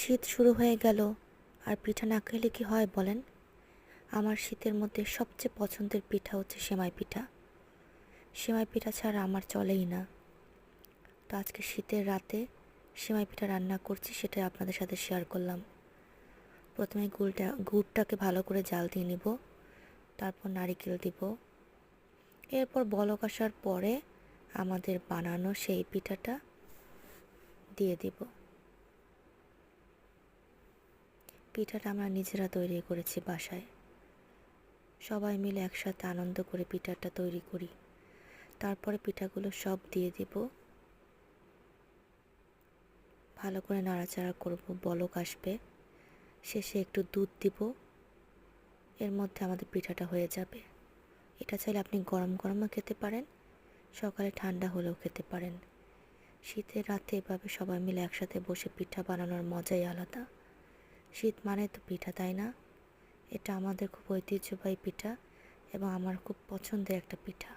শীত শুরু হয়ে গেল, আর পিঠা না খেলে কি হয় বলেন? আমার শীতের মধ্যে সবচেয়ে পছন্দের পিঠা হচ্ছে সেমাই পিঠা। সেমাই পিঠা ছাড়া আমার চলেই না। তো আজকে শীতের রাতে সেমাই পিঠা রান্না করছি, সেটাই আপনাদের সাথে শেয়ার করলাম। প্রথমে গুড়টাকে ভালো করে জাল দিয়ে নিব, তারপর নারিকেল দিব। এরপর বলক আসার পরে আমাদের বানানো সেই পিঠাটা দিয়ে দিব। পিঠাটা আমরা নিজেরা তৈরি করেছি বাসায়। সবাই মিলে একসাথে আনন্দ করে পিঠাটা তৈরি করি। তারপরে পিঠাগুলো সব দিয়ে দিব, ভালো করে নাড়াচাড়া করব, বলক আসবে, শেষে একটু দুধ দিব। এর মধ্যে আমাদের পিঠাটা হয়ে যাবে। এটা চাইলে আপনি গরম গরমও খেতে পারেন, সকালে ঠান্ডা হলেও খেতে পারেন। শীতের রাতে এভাবে সবাই মিলে একসাথে বসে পিঠা বানানোর মজাই আলাদা। শীত মানে তো পিঠা, তাই না? এটা আমাদের খুব ঐতিহ্যবাহী পিঠা এবং আমার খুব পছন্দের একটা পিঠা।